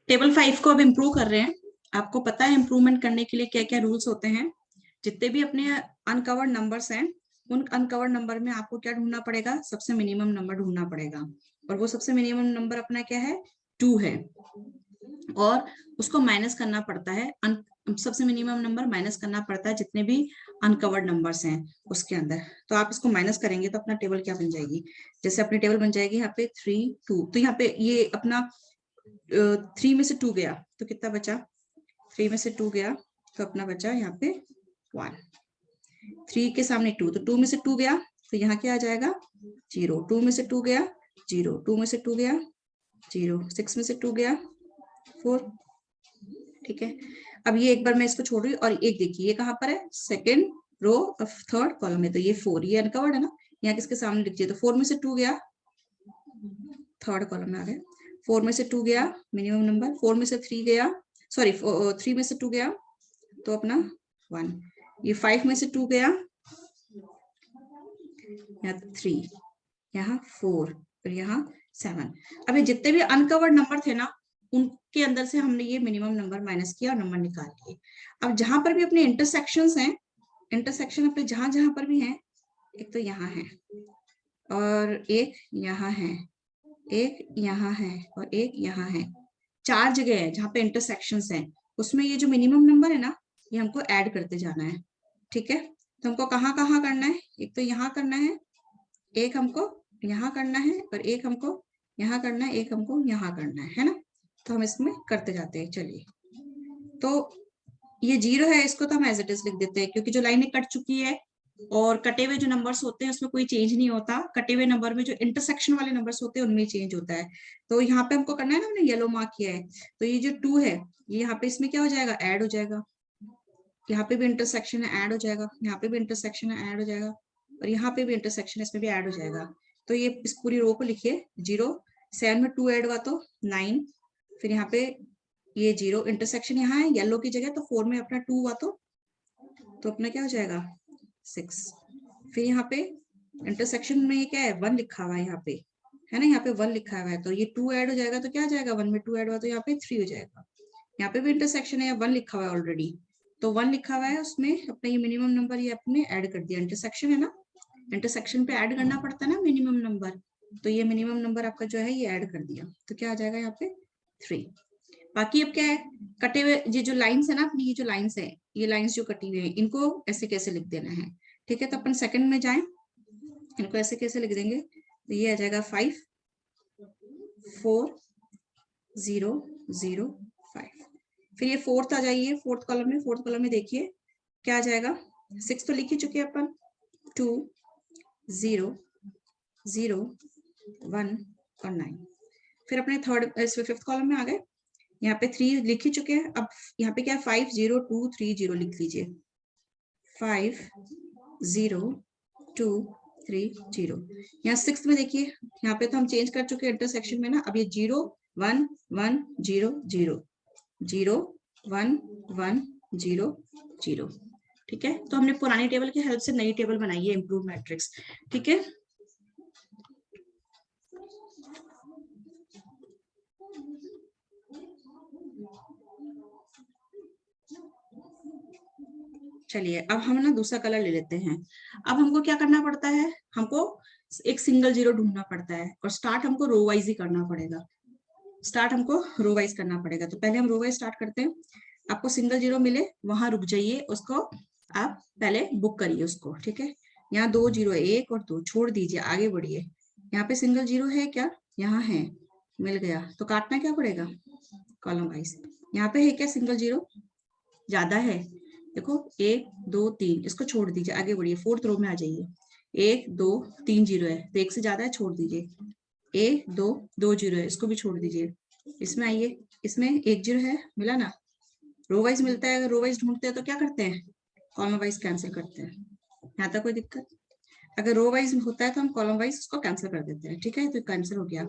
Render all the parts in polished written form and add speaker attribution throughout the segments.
Speaker 1: Table 5 को अब improve कर रहे हैं। आपको पता है इम्प्रूवमेंट करने के लिए क्या क्या रूल्स होते हैं। जितने भी अपने अनकवर्ड नंबर्स हैं, उन अनकवर्ड नंबर में आपको क्या ढूंढना पड़ेगा, सबसे मिनिमम नंबर ढूंढना पड़ेगा। और वो सबसे मिनिमम नंबर अपना क्या है, 2 है। और उसको माइनस करना पड़ता है, सबसे मिनिमम नंबर माइनस करना पड़ता है जितने भी अनकवर्ड नंबर्स हैं उसके अंदर। तो आप इसको माइनस करेंगे तो अपना टेबल क्या बन जाएगी, जैसे अपनी टेबल बन जाएगी यहाँ पे 3 2। तो यहाँ पे ये अपना 3 में से 2 गया तो कितना बचा, 3 में से 2 गया तो अपना बचा यहाँ पे 1। 3 के सामने 2, तो 2 में से 2 गया तो यहाँ क्या आ जाएगा 0। 2 में से 2 गया 0, 2 में से 2 गया 0, 6 में से 2 गया 4। ठीक है, अब ये एक बार मैं इसको छोड़ रही हूँ और एक देखिए ये कहाँ पर है, सेकेंड रो थर्ड कॉलम में, तो ये 4, ये अनकवर्ड है ना, यहाँ किसके सामने लिख दिया, तो 4 में से 2 गया, थर्ड कॉलम में आ गया। 4 में से 2 गया मिनिमम नंबर, 4 में से 3 गया, सॉरी 3 में से 2 गया तो अपना 1। ये 5 में से 2 गया, यहाँ 3, यहाँ 4 और यहाँ 7। अब ये जितने भी अनकवर्ड नंबर थे ना, उनके अंदर से हमने ये मिनिमम नंबर माइनस किया और नंबर निकाल लिए। अब जहां पर भी अपने इंटरसेक्शंस हैं, इंटरसेक्शन अपने जहां जहां पर भी हैं, एक तो यहाँ है और एक यहाँ है, एक यहाँ है और एक यहाँ है, 4 जगह है जहां पे इंटरसेक्शंस हैं। उसमें ये जो मिनिमम नंबर है ना, ये हमको ऐड करते जाना है। ठीक है, तो हमको कहाँ कहाँ करना है, एक तो यहाँ करना है, एक हमको यहाँ करना है और एक हमको यहाँ करना है, एक हमको यहाँ करना है ना। तो हम इसमें करते जाते हैं। चलिए, तो ये 0 है, इसको तो हम एज इट इज लिख देते हैं क्योंकि जो लाइनें कट चुकी है और कटे हुए जो नंबर्स होते हैं उसमें कोई चेंज नहीं होता। कटे हुए नंबर में जो इंटरसेक्शन वाले नंबर्स होते हैं उनमें चेंज होता है। तो यहाँ पे हमको करना है ना, हमने येलो मार्क किया है, तो ये जो 2 है ये यहाँ पे इसमें क्या हो जाएगा, ऐड हो जाएगा। यहाँ पे भी इंटरसेक्शन है, ऐड हो जाएगा। यहाँ पे भी इंटरसेक्शन है, ऐड हो जाएगा। और यहाँ पे भी इंटरसेक्शन है, इसमें भी ऐड हो जाएगा। तो ये इस पूरी रो को लिखिए 0, 7 में 2 ऐड हुआ तो 9, फिर यहाँ पे ये 0 इंटरसेक्शन यहाँ है येलो की जगह, तो 4 में अपना 2 हुआ तो अपना क्या हो जाएगा 6। फिर यहाँ पे इंटरसेक्शन में ये क्या है, 1 लिखा हुआ है यहाँ पे, है ना, यहाँ पे 1 लिखा हुआ है, तो ये 2 ऐड हो जाएगा तो क्या आ जाएगा, 1 में 2 ऐड हुआ तो यहाँ पे 3 हो जाएगा। यहाँ पे भी इंटरसेक्शन है, 1 लिखा हुआ है ऑलरेडी, तो 1 लिखा हुआ है उसमें अपना ये मिनिमम नंबर ये अपने ऐड कर दिया। इंटरसेक्शन है ना, इंटरसेक्शन पे ऐड करना पड़ता है ना मिनिमम नंबर, तो ये मिनिमम नंबर आपका जो है ये ऐड कर दिया, तो क्या आ जाएगा यहाँ पे 3। बाकी अब क्या है, कटे हुए ये जो लाइंस है ना अपनी, ये जो लाइंस है, ये लाइंस जो कटी हुई है इनको ऐसे कैसे लिख देना है। ठीक है, तो अपन सेकंड में जाएं, इनको ऐसे कैसे लिख देंगे, तो ये आ जाएगा 5 4 0 0 5। फिर ये फोर्थ आ जाइए, फोर्थ कॉलम में, फोर्थ कॉलम में देखिए क्या आ जाएगा, 6 तो लिख ही चुके हैं अपन, 2 0 0 1 और 9। फिर अपने थर्ड फिफ्थ कॉलम में आ गए, यहाँ पे 3 लिख ही चुके हैं। अब यहाँ पे क्या है, 5 0 2 3 0 लिख लीजिए, 5 0 2 3 0। यहाँ 6 में देखिए, यहाँ पे तो हम चेंज कर चुके हैं इंटरसेक्शन में ना, अब ये 0 1 1 0 0 0 1 1 0 0। ठीक है, तो हमने पुरानी टेबल की हेल्प से नई टेबल बनाई है, इम्प्रूव मैट्रिक्स। ठीक है, चलिए अब हम ना दूसरा कलर ले लेते हैं। अब हमको क्या करना पड़ता है, हमको एक सिंगल 0 ढूंढना पड़ता है और स्टार्ट हमको रो वाइज ही करना पड़ेगा। स्टार्ट हमको रो वाइज करना पड़ेगा, तो पहले हम रो वाइज स्टार्ट करते हैं। आपको सिंगल 0 मिले वहां रुक जाइए, उसको आप पहले बुक करिए उसको। ठीक है, यहाँ 2 0 है, 1 और 2 छोड़ दीजिए, आगे बढ़िए। यहाँ पे सिंगल 0 है क्या, यहाँ है, मिल गया, तो काटना क्या पड़ेगा कॉलम वाइज। यहाँ पे है क्या सिंगल 0, ज्यादा है, देखो 1 2 3, इसको छोड़ दीजिए, आगे बढ़िए, फोर्थ रो में आ जाइए। 1 2 3 0 है, तो 1 से ज्यादा है, छोड़ दीजिए। 1 2 2 0 है, इसको भी छोड़ दीजिए। इसमें आइए, इसमें 1 0 है, मिला ना, रो वाइज मिलता है। अगर रो वाइज ढूंढते हैं तो क्या करते हैं, कॉलम वाइज कैंसिल करते हैं। यहाँ तक कोई दिक्कत, अगर रो वाइज होता है तो हम कॉलम वाइज उसको कैंसिल कर देते हैं। ठीक है, तो कैंसिल हो गया,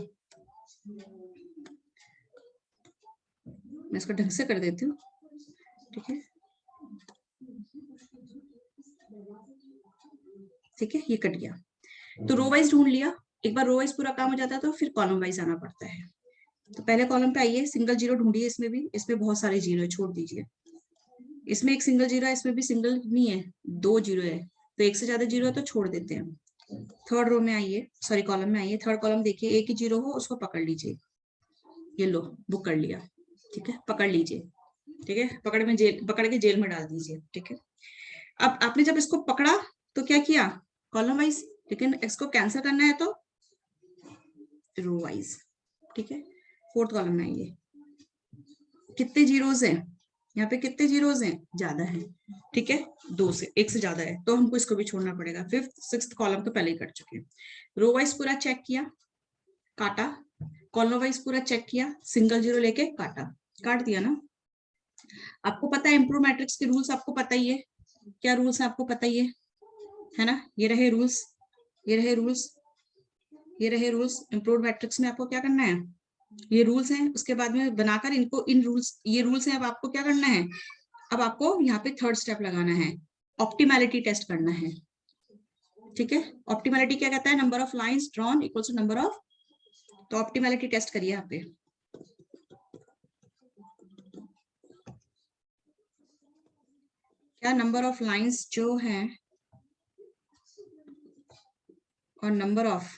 Speaker 1: मैं इसको ढंग से कर देती हूँ। ठीक है, ठीक है, ये कट गया। तो रो वाइज ढूंढ लिया, एक बार रो वाइज पूरा काम हो जाता है तो फिर कॉलम वाइज आना पड़ता है। तो पहले कॉलम पे आइए, सिंगल जीरो ढूंढिए, इसमें भी, इसमें बहुत सारे जीरो है, छोड़ दीजिए। इसमें एक सिंगल जीरो है, इसमें भी सिंगल नहीं है, 2 जीरो है, तो एक से ज्यादा जीरो है तो छोड़ देते हैं। थर्ड रो में आइए, सॉरी कॉलम में आइए, थर्ड कॉलम देखिए, एक ही जीरो हो उसको पकड़ लीजिए, ये लो बुक कर लिया, ठीक है, पकड़ लीजिए, ठीक है, पकड़ के जेल में डाल दीजिए, ठीक है। अब आपने जब इसको पकड़ा तो क्या किया, कॉलम वाइज, लेकिन इसको कैंसिल करना है तो रो वाइज, ठीक है। फोर्थ कॉलम में आइए, कितने जीरोस हैं यहाँ पे, कितने जीरोस हैं, ज्यादा है, ठीक है, 2 से 1 से ज्यादा है तो हमको इसको भी छोड़ना पड़ेगा। फिफ्थ सिक्स्थ कॉलम तो पहले ही कट चुके हैं। रो वाइज पूरा चेक किया, काटा, कॉलम वाइज पूरा चेक किया, सिंगल जीरो लेके काटा, काट दिया ना। आपको पता है इम्प्रूव मैट्रिक्स के रूल्स, आपको पता ही है, क्या रूल्स है आपको पता ही है ना, ये रहे रूल्स, ये रहे रूल्स, ये रहे रूल्स। इम्प्रूव मैट्रिक्स में आपको क्या करना है, ये रूल्स हैं, उसके बाद में बनाकर इनको, इन रूल्स, ये रूल्स हैं, अब आपको क्या करना है, अब आपको यहाँ पे थर्ड स्टेप लगाना है, ऑप्टिमैलिटी टेस्ट करना है, ठीक है। ऑप्टिमैलिटी क्या कहता है, number of lines drawn equals to number of, तो ऑप्टिमैलिटी टेस्ट करिए यहाँ पे। क्या नंबर ऑफ लाइंस जो है और नंबर ऑफ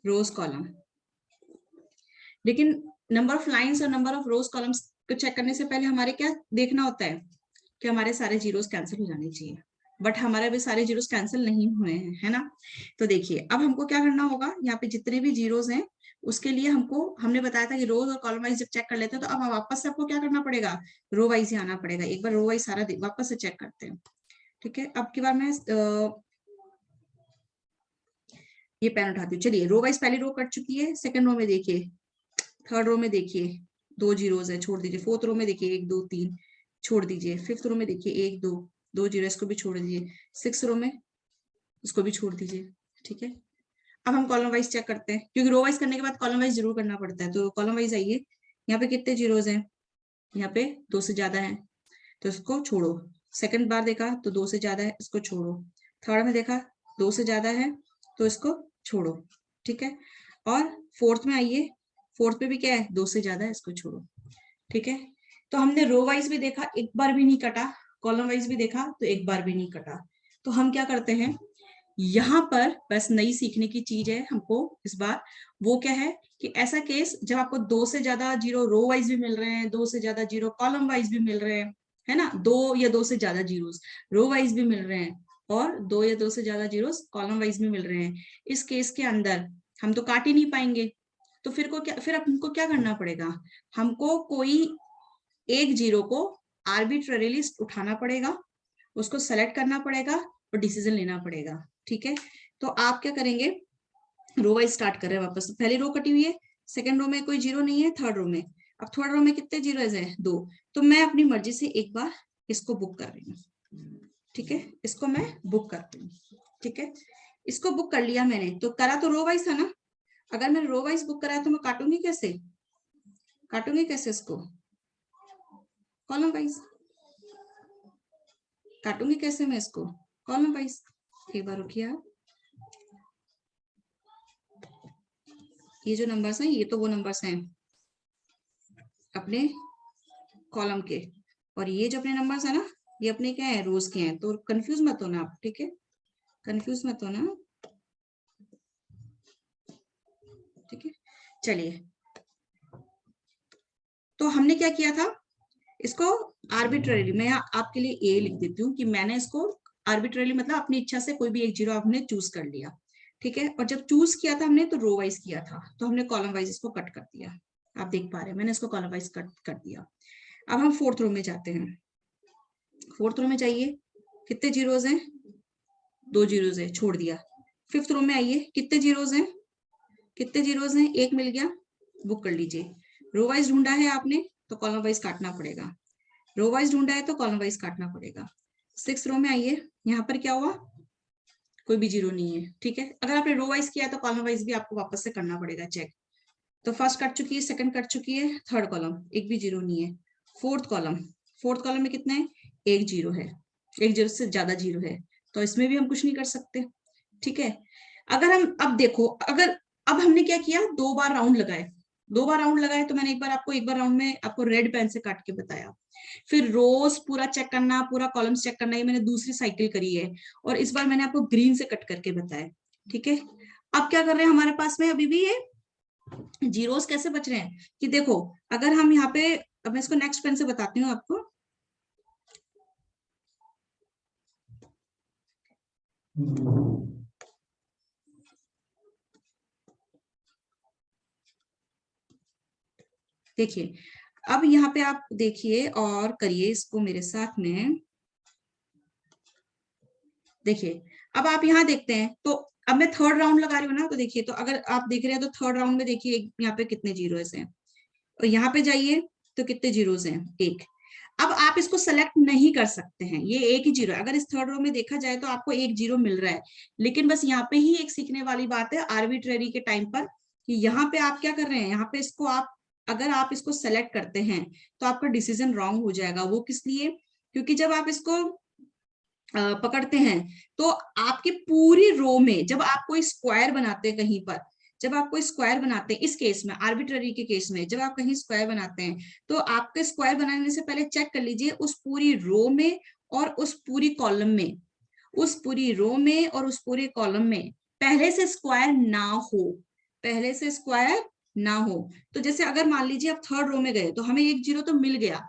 Speaker 1: रोज कॉलम, लेकिन नंबर ऑफ लाइंस और नंबर ऑफ रोज कॉलम्स को चेक करने से पहले हमारे क्या देखना होता है कि हमारे सारे जीरोस कैंसिल हो जाने चाहिए, बट हमारे भी सारे जीरोस कैंसिल नहीं हुए हैं, है ना। तो देखिए अब हमको क्या करना होगा, यहाँ पे जितने भी जीरोस हैं उसके लिए हमको, हमने बताया था कि रोज और कॉलम वाइज जब चेक कर लेते हैं तो अब वापस से आपको क्या करना पड़ेगा, रो वाइज ही आना पड़ेगा। एक बार रो वाइज सारा वापस से चेक करते हैं, ठीक है। अब की बार मैं ये पेन उठाती हूँ, चलिए रो वाइज पहली रो कट चुकी है, सेकंड रो में देखिए, थर्ड रो में देखिए 2 जीरोस है, छोड़ दीजिए। फोर्थ रो में देखिए 1 2 3, छोड़ दीजिए। फिफ्थ रो में देखिए 1 2 2 जीरो, इसको भी छोड़ दीजिए। सिक्स रो में इसको भी छोड़ दीजिए, ठीक है। अब हम कॉलम वाइज चेक करते हैं, क्योंकि रो वाइज करने के बाद कॉलम वाइज जरूर करना पड़ता है। तो कॉलम वाइज आइए, यहाँ पे कितने जीरोस हैं, यहाँ पे 2 से ज्यादा है तो इसको छोड़ो। सेकंड बार देखा तो 2 से ज्यादा है, इसको छोड़ो। थर्ड में देखा 2 से ज्यादा है तो इसको छोड़ो, ठीक है। और फोर्थ में आइए, फोर्थ पे भी क्या है, 2 से ज्यादा है, इसको छोड़ो, ठीक है। तो हमने रो वाइज भी देखा, एक बार भी नहीं कटा, कॉलम वाइज भी देखा तो एक बार भी नहीं कटा। तो हम क्या करते हैं, यहाँ पर बस नई सीखने की चीज है हमको इस बार, वो क्या है कि ऐसा केस जब आपको 2 से ज्यादा जीरो रो वाइज भी मिल रहे हैं, 2 से ज्यादा जीरो कॉलम वाइज भी मिल रहे हैं, है ना, 2 या 2 से ज्यादा जीरोस रो वाइज भी मिल रहे हैं और 2 या 2 से ज्यादा जीरोस कॉलम वाइज भी मिल रहे हैं, इस केस के अंदर हम तो काट ही नहीं पाएंगे। तो फिर हमको क्या करना पड़ेगा, हमको कोई एक जीरो को आर्बिट्ररीली उठाना पड़ेगा, उसको सेलेक्ट करना पड़ेगा और डिसीजन लेना पड़ेगा, ठीक है। तो आप क्या करेंगे, रो वाइज स्टार्ट कर रहे हैं वापस, पहली रो कटी हुई है, सेकंड रो में कोई जीरो नहीं है, थर्ड रो में, अब थर्ड रो में कितने जीरोस हैं, 2। तो मैं अपनी मर्जी से एक बार इसको बुक कर रही हूँ, ठीक है, इसको मैं बुक करती हूँ, ठीक है। इसको बुक कर लिया मैंने, तो करा तो रो वाइज था ना, अगर मैंने रो वाइज बुक करा है तो मैं काटूंगी कैसे, काटूंगी कैसे इसको, कॉलम वाइज काटूंगी, कैसे मैं इसको, कॉलम वाइज। एक बार रुकिए आप, ये जो नंबर्स हैं ये तो वो नंबर्स हैं अपने कॉलम के, और ये जो अपने नंबर्स है ना ये अपने क्या है, रोज के हैं, तो कंफ्यूज मत होना आप, ठीक है, कंफ्यूज मत होना, ठीक है। चलिए, तो हमने क्या किया था, इसको आर्बिट्ररी, मैं आपके लिए ए लिख देती हूँ कि मैंने इसको आर्बिट्ररी मतलब अपनी इच्छा से कोई भी एक जीरो आपने चूज कर लिया, ठीक है। और जब चूज किया था हमने तो रो वाइज किया था, तो हमने कॉलम वाइज इसको कट कर दिया, आप देख पा रहे हैं मैंने इसको कॉलम वाइज कट कर दिया। अब हम फोर्थ रो में जाते हैं, फोर्थ रो में जाइए, कितने जीरोस हैं, 2 जीरोस है, छोड़ दिया। फिफ्थ रो में आइए, कितने जीरोस हैं, कितने जीरोस हैं, एक मिल गया, बुक कर लीजिए। रो वाइज ढूंढा है आपने तो कॉलम वाइज काटना पड़ेगा, रो वाइज ढूंढा है तो कॉलम वाइज काटना पड़ेगा। सिक्स रो में आइए, यहाँ पर क्या हुआ, कोई भी जीरो नहीं है, ठीक है। अगर आपने रो वाइज किया तो कॉलम वाइज भी आपको वापस से करना पड़ेगा चेक। तो फर्स्ट कट चुकी है, सेकंड कट चुकी है, थर्ड कॉलम एक भी जीरो नहीं है। फोर्थ कॉलम, फोर्थ कॉलम में कितने हैं, एक जीरो है, एक जीरो से ज्यादा जीरो है, तो इसमें भी हम कुछ नहीं कर सकते, ठीक है। अगर हम अब देखो, अगर अब हमने क्या किया, 2 बार राउंड लगाए, 2 बार राउंड लगाए तो मैंने एक बार राउंड में आपको रेड पेन से काट के बताया। फिर रोज पूरा चेक करना, पूरा कॉलम्स चेक करना, ये मैंने दूसरी साइकिल करी है, और इस बार मैंने आपको ग्रीन से कट करके बताया। ठीक है, अब क्या कर रहे हैं हमारे पास में अभी भी ये जीरोस कैसे बच रहे हैं कि देखो, अगर हम यहाँ पे, अब मैं इसको नेक्स्ट पेन से बताती हूँ आपको। देखिए, अब यहाँ पे आप देखिए और करिए इसको मेरे साथ में। देखिए, अब आप यहाँ देखते हैं, तो अब मैं थर्ड राउंड लगा रही हूँ ना, तो देखिए, तो अगर आप देख रहे हैं तो थर्ड राउंड में देखिए यहाँ पे कितने जीरोस हैं, और यहाँ पे जाइए तो कितने जीरोस हैं, 1। अब आप इसको सेलेक्ट नहीं कर सकते हैं, ये एक ही जीरो है। अगर इस थर्ड रो में देखा जाए तो आपको 1 जीरो मिल रहा है, लेकिन बस यहाँ पे ही एक सीखने वाली बात है आर्बिट्रेरी के टाइम पर, कि यहाँ पे आप क्या कर रहे हैं, यहाँ पे इसको आप, अगर आप इसको सेलेक्ट करते हैं तो आपका डिसीजन रॉन्ग हो जाएगा। वो किस लिए? क्योंकि जब आप इसको पकड़ते हैं तो आपकी पूरी रो में, जब आप कोई स्क्वायर बनाते हैं कहीं पर, जब आप कोई स्क्वायर बनाते हैं, इस केस में आर्बिट्ररी के केस में, जब आप कहीं स्क्वायर बनाते हैं तो आपके स्क्वायर बनाने से पहले चेक कर लीजिए उस पूरी रो में और उस पूरी कॉलम में, उस पूरी रो में और उस पूरे कॉलम में पहले से स्क्वायर ना हो, पहले से स्क्वायर ना हो। तो जैसे अगर मान लीजिए आप थर्ड रो में गए तो हमें 1 जीरो तो मिल गया,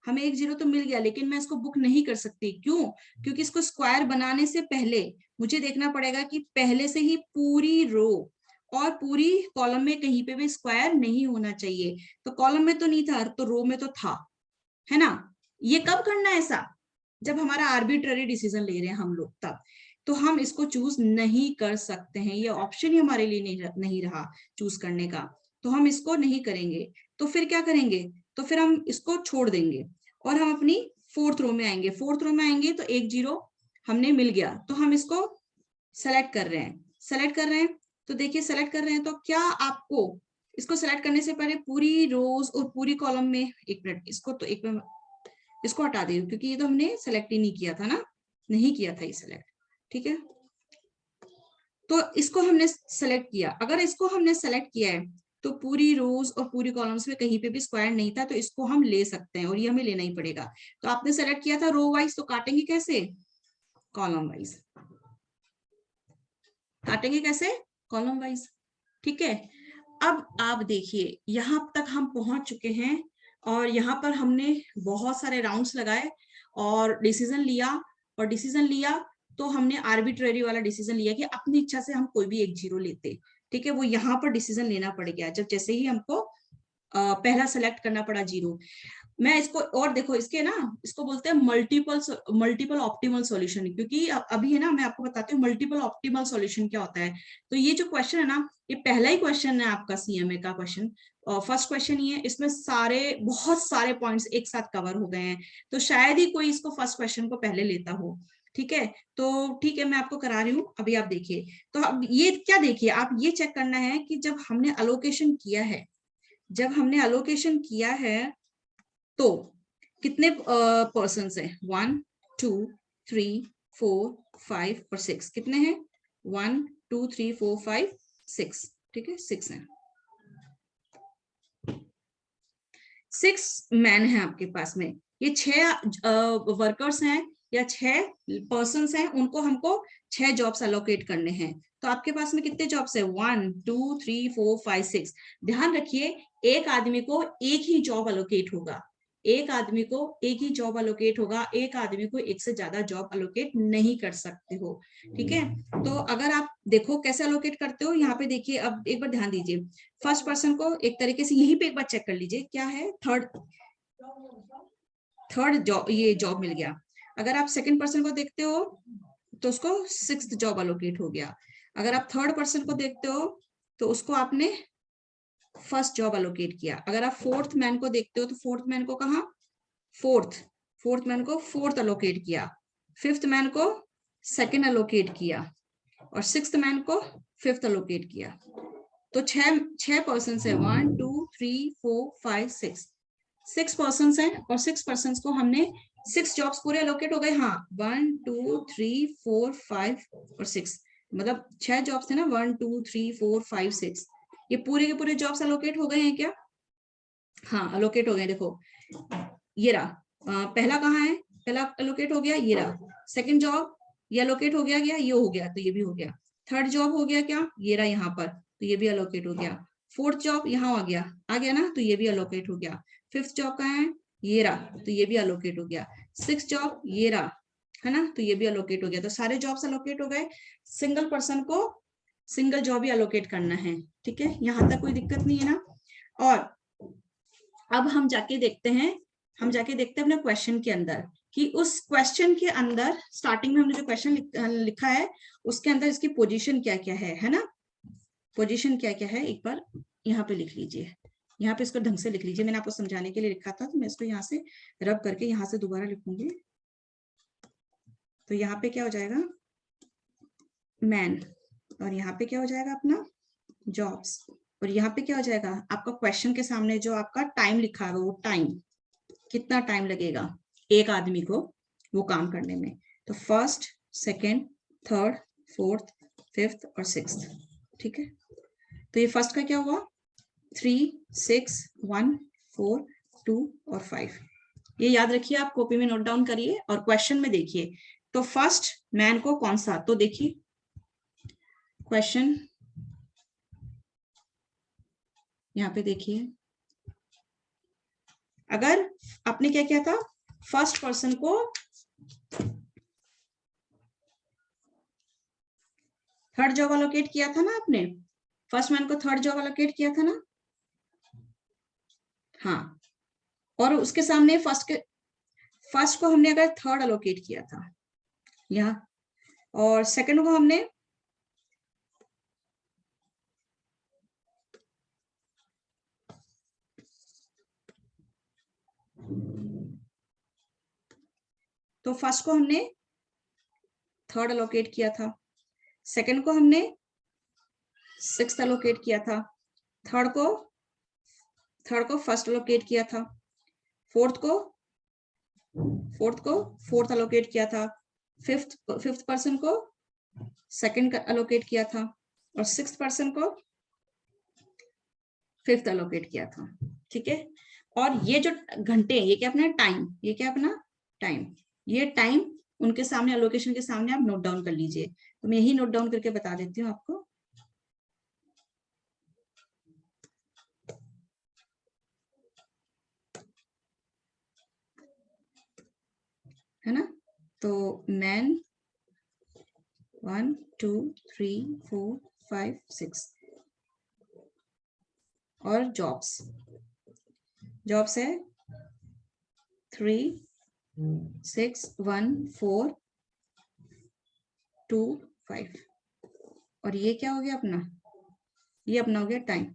Speaker 1: हमें 1 जीरो तो मिल गया, लेकिन मैं इसको बुक नहीं कर सकती। क्यों? क्योंकि इसको स्क्वायर बनाने से पहले मुझे देखना पड़ेगा कि पहले से ही पूरी रो और पूरी कॉलम में कहीं पे भी स्क्वायर नहीं होना चाहिए। तो कॉलम में तो नहीं था, तो रो में तो था, है ना। ये कब करना है ऐसा? जब हमारा आर्बिट्ररी डिसीजन ले रहे हैं हम लोग, तब तो हम इसको चूज नहीं कर सकते हैं, ये ऑप्शन ही हमारे लिए नहीं रहा चूज करने का, तो हम इसको नहीं करेंगे। तो फिर क्या करेंगे? तो फिर हम इसको छोड़ देंगे और हम अपनी फोर्थ रो में आएंगे। फोर्थ रो में आएंगे तो 1 जीरो हमने मिल गया, तो हम इसको सेलेक्ट कर रहे हैं, सेलेक्ट कर रहे हैं। तो देखिए, सेलेक्ट कर रहे हैं तो क्या आपको इसको सेलेक्ट करने से पहले पूरी रोज और पूरी कॉलम में, एक मिनट, इसको तो एक मिनट इसको हटा दे, क्योंकि ये तो हमने सेलेक्ट ही नहीं किया था ना, नहीं किया था ये सेलेक्ट। ठीक है, तो इसको हमने सेलेक्ट किया। अगर इसको हमने सेलेक्ट किया है तो पूरी रोज और पूरी कॉलम्स में कहीं पे भी स्क्वायर नहीं था, तो इसको हम ले सकते हैं, और ये हमें लेना ही पड़ेगा। तो आपने सेलेक्ट किया था रो वाइज, तो काटेंगे कैसे? Column wise. काटेंगे कैसे? Column wise. ठीक है, अब आप देखिए यहां तक हम पहुंच चुके हैं, और यहाँ पर हमने बहुत सारे राउंड्स लगाए और डिसीजन लिया, और डिसीजन लिया तो हमने आर्बिट्रेरी वाला डिसीजन लिया कि अपनी इच्छा से हम कोई भी 1 जीरो लेते। ठीक है, वो यहाँ पर डिसीजन लेना पड़ गया जब जैसे ही हमको पहला सेलेक्ट करना पड़ा जीरो। मैं इसको और देखो, इसके ना, इसको बोलते हैं मल्टीपल ऑप्टिमल सॉल्यूशन, क्योंकि अभी है ना, मैं आपको बताती हूँ मल्टीपल ऑप्टिमल सॉल्यूशन क्या होता है। तो ये जो क्वेश्चन है ना, ये पहला ही क्वेश्चन है आपका सीएमए का क्वेश्चन, फर्स्ट क्वेश्चन ही है, इसमें सारे बहुत सारे पॉइंट्स एक साथ कवर हो गए हैं, तो शायद ही कोई इसको फर्स्ट क्वेश्चन को पहले लेता हो। ठीक है, तो ठीक है, मैं आपको करा रही हूँ, अभी आप देखिए। तो अब ये क्या, देखिए आप ये चेक करना है कि जब हमने अलोकेशन किया है, जब हमने अलोकेशन किया है तो कितने पर्सन है, 1 2 3 4 5 और 6, कितने हैं? 1 2 3 4 5 6। ठीक है, 6 है, 6 मैन है आपके पास में। ये 6 वर्कर्स हैं या 6 पर्सन हैं, उनको हमको 6 जॉब्स अलोकेट करने हैं। तो आपके पास में कितने जॉब्स है? 1 2 3 4 5 6। ध्यान रखिए, एक आदमी को एक ही जॉब अलोकेट होगा, एक आदमी को एक ही जॉब अलोकेट होगा, एक आदमी को एक से ज्यादा जॉब अलोकेट नहीं कर सकते हो। ठीक है, तो अगर आप देखो कैसे अलोकेट करते हो, यहाँ पे देखिए, अब एक बार ध्यान दीजिए, फर्स्ट पर्सन को एक तरीके से यहीं पे एक बार चेक कर लीजिए, क्या है, थर्ड जॉब, ये जॉब मिल गया। अगर आप सेकंड पर्सन को देखते हो तो उसको 6th जॉब अलोकेट हो गया। अगर आप थर्ड पर्सन को देखते हो तो उसको आपने फर्स्ट जॉब अलोकेट किया। अगर आप फोर्थ मैन को देखते हो तो फोर्थ मैन को कहा, फोर्थ मैन को फोर्थ अलोकेट किया, फिफ्थ मैन को सेकंड अलोकेट किया, और सिक्स्थ मैन को फिफ्थ अलोकेट किया। तो छह पर्सन है, 1 2 3 4 5 6 पर्सन है, और 6 पर्सन को हमने 6 जॉब्स पूरे अलोकेट हो गए। हाँ, 1 2 3 4 5 और 6, मतलब 6 जॉब्स थे ना, 1 2 3 4 5 6, ये पूरे के पूरे जॉब्स अलोकेट हो गए हैं क्या? हाँ अलोकेट हो गए, देखो ये रहा, पहला कहाँ है, पहला अलोकेट हो गया, ये रहा। सेकंड जॉब ये अलोकेट हो गया, ये हो गया, तो ये भी हो गया। थर्ड जॉब हो गया क्या, ये रहा यहाँ पर, तो ये भी अलोकेट हो गया। फोर्थ जॉब यहाँ आ गया ना, तो ये भी अलोकेट हो गया। फिफ्थ जॉब कहाँ है, ये रहा, तो ये भी अलोकेट हो गया। सिक्स जॉब ये रहा, है ना, तो ये भी अलोकेट हो गया। तो सारे जॉब्स अलोकेट हो गए। सिंगल पर्सन को सिंगल जॉब ही अलोकेट करना है, ठीक है, यहाँ तक कोई दिक्कत नहीं है ना। और अब हम जाके देखते हैं अपने क्वेश्चन के अंदर कि उस क्वेश्चन के अंदर स्टार्टिंग में हमने जो क्वेश्चन लिखा है उसके अंदर इसकी पोजीशन क्या क्या है ना, पोजीशन क्या क्या है एक बार यहाँ पे लिख लीजिए, यहाँ पे इसको ढंग से लिख लीजिए। मैंने आपको समझाने के लिए लिखा था, तो मैं इसको यहाँ से रब करके यहाँ से दोबारा लिखूंगी। तो यहाँ पे क्या हो जाएगा, मैन, और यहाँ पे क्या हो जाएगा अपना जॉब्स, और यहाँ पे क्या हो जाएगा आपका क्वेश्चन के सामने जो आपका टाइम लिखा है वो टाइम, कितना टाइम लगेगा एक आदमी को वो काम करने में। तो first, second, third, fourth, fifth और सिक्स्थ, ठीक है। तो ये फर्स्ट का क्या हुआ, 3, 6, 1, 4, 2 और 5। ये याद रखिए, आप कॉपी में नोट डाउन करिए और क्वेश्चन में देखिए। तो फर्स्ट मैन को कौन सा, तो देखिए क्वेश्चन यहाँ पे देखिए, अगर आपने क्या किया था, फर्स्ट पर्सन को थर्ड जॉब अलोकेट किया था ना आपने, फर्स्ट मैन को थर्ड जॉब अलोकेट किया था ना, हाँ, और उसके सामने फर्स्ट को हमने अगर थर्ड अलोकेट किया था यहाँ, और सेकंड को हमने तो फर्स्ट को हमने थर्ड अलोकेट किया था, सेकंड को हमने सिक्स्थ अलोकेट किया था, थर्ड को फर्स्ट अलोकेट किया था, फोर्थ को फोर्थ अलोकेट किया था, फिफ्थ पर्सन को सेकंड अलोकेट किया था, और सिक्स्थ पर्सन को फिफ्थ अलोकेट किया था, ठीक है। और ये जो घंटे, ये क्या अपना टाइम, ये क्या अपना टाइम, ये टाइम उनके सामने अलोकेशन के सामने आप नोट डाउन कर लीजिए। तो मैं यही नोट डाउन करके बता देती हूँ आपको, है ना। तो मैन 1, 2, 3, 4, 5, 6 और जॉब्स है 3, 6, 1, 4, 2, 5, और ये क्या हो गया अपना, ये अपना हो गया टाइम।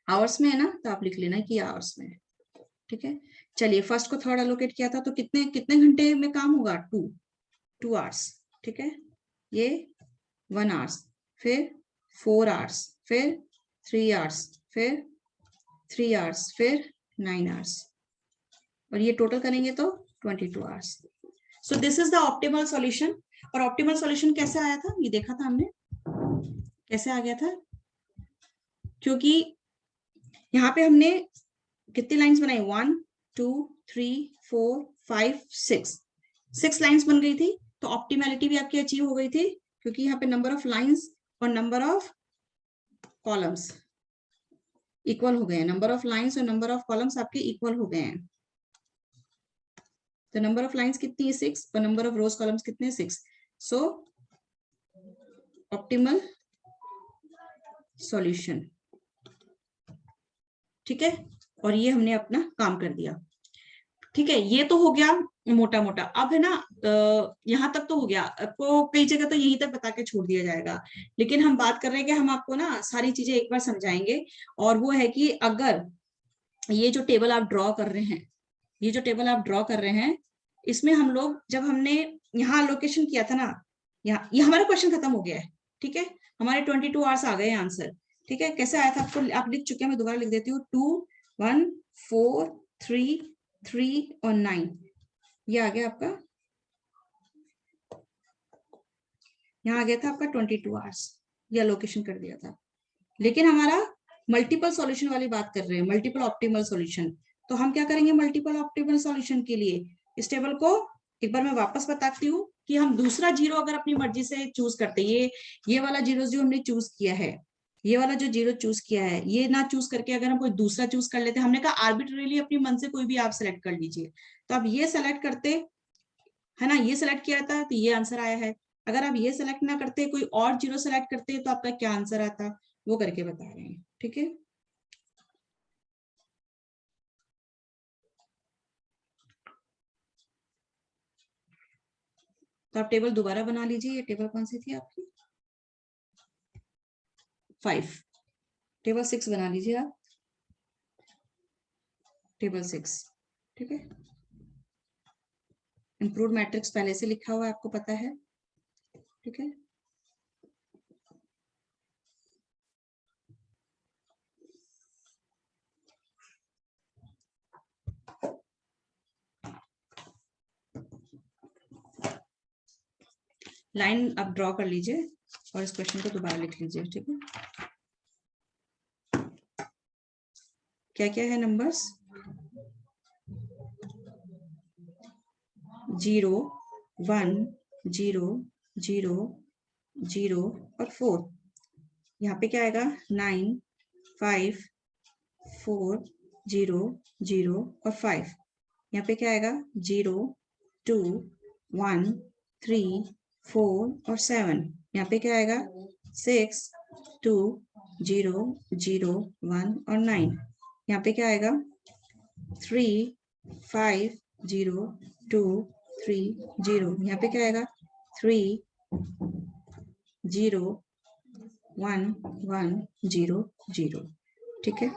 Speaker 1: आवर्स में है ना, तो आप लिख लेना कि आवर्स में, ठीक है। चलिए फर्स्ट को थर्ड अलोकेट किया था, तो कितने कितने घंटे में काम होगा, 2 आवर्स, ठीक है। ये 1 आवर्स, फिर 4 आवर्स, फिर 3 आवर्स, फिर 3 आवर्स, फिर 9 आवर्स, और ये टोटल करेंगे तो 22 hours. So this is the optimal solution. और ऑप्टिमल सॉल्यूशन कैसे आया था, ये देखा था हमने कैसे आ गया था, क्योंकि यहाँ पे हमने कितनी लाइंस बनाई, 1, 2, 3, 4, 5, 6 लाइंस बन गई थी। तो ऑप्टिमैलिटी भी आपकी अचीव हो गई थी, क्योंकि यहाँ पे नंबर ऑफ लाइंस और नंबर ऑफ कॉलम्स इक्वल हो गए हैं, नंबर ऑफ लाइंस और नंबर ऑफ कॉलम्स आपके इक्वल हो गए हैं। तो नंबर ऑफ लाइंस कितनी है, 6, और नंबर ऑफ रोज कॉलम्स कितने, 6। सो ऑप्टिमल सॉल्यूशन, ठीक है। और ये हमने अपना काम कर दिया, ठीक है। ये तो हो गया मोटा मोटा। अब है ना, यहाँ तक तो हो गया, आपको कई जगह तो यहीं तक बता के छोड़ दिया जाएगा, लेकिन हम बात कर रहे हैं कि हम आपको ना सारी चीजें एक बार समझाएंगे। और वो है कि अगर ये जो टेबल आप ड्रॉ कर रहे हैं, ये जो टेबल आप ड्रॉ कर रहे हैं, इसमें हम लोग जब हमने यहाँ लोकेशन किया था ना, यहाँ ये हमारा क्वेश्चन खत्म हो गया है, ठीक है। हमारे 22 आवर्स आ गए आंसर, ठीक है। कैसे आया था आपको, आप लिख चुके हैं, मैं दोबारा लिख देती हूँ, 2, 1, 4, 3 और 9, ये आ गया आपका, यहाँ आ गया था आपका 22 आवर्स, ये अलोकेशन कर दिया था। लेकिन हमारा मल्टीपल सॉल्यूशन वाली बात कर रहे हैं, मल्टीपल ऑप्टिमल सॉल्यूशन। तो हम क्या करेंगे मल्टीपल ऑप्टिमल सॉल्यूशन के लिए? इस टेबल को एक बार मैं वापस बताती हूँ कि हम दूसरा जीरो अगर अपनी मर्जी से चूज करते, ये वाला जीरो जो हमने चूज किया है, ये वाला जो जीरो चूज किया है, ये ना चूज करके अगर हम कोई दूसरा चूज कर लेते, हमने कहा आर्बिट्रेरीली अपनी मन से कोई भी आप सेलेक्ट कर लीजिए, तो आप ये सेलेक्ट करते है ना, ये सेलेक्ट किया था तो ये आंसर आया है। अगर आप ये सेलेक्ट ना करते, कोई और जीरो सेलेक्ट करते, तो आपका क्या आंसर आता, वो करके बता रहे हैं। ठीक है, तो आप टेबल दोबारा बना लीजिए। ये टेबल कौन सी थी आपकी? 5। टेबल 6 बना लीजिए आप, टेबल 6। ठीक है, इंप्रूव मैट्रिक्स पहले से लिखा हुआ है, आपको पता है। ठीक है, लाइन आप ड्रॉ कर लीजिए और इस क्वेश्चन को दोबारा लिख लीजिए। ठीक है, क्या क्या है नंबर्स? 0, 1, 0, 0, 0 और 4। यहाँ पे क्या आएगा? 9, 5, 4, 0, 0 और 5। यहाँ पे क्या आएगा? 0, 2, 1, 3, 4 और 7। यहाँ पे क्या आएगा? 6, 2, 0, 0, 1 और 9। यहाँ पे क्या आएगा? 3, 5, 0, 2, 3, 0। यहाँ पे क्या आएगा? 3, 0, 1, 1, 0, 0। ठीक है,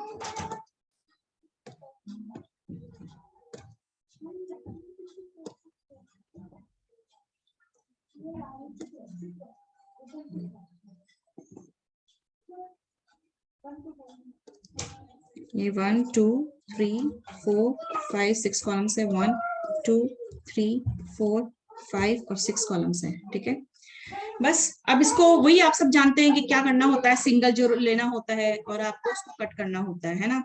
Speaker 1: ये 1, 2, 3, 4, 5, 6 कॉलम्स है। 1, 2, 3, 4, 5 और 6 कॉलम्स है। ठीक है, बस अब इसको वही आप सब जानते हैं कि क्या करना होता है, सिंगल जो लेना होता है और आपको उसको कट करना होता है ना।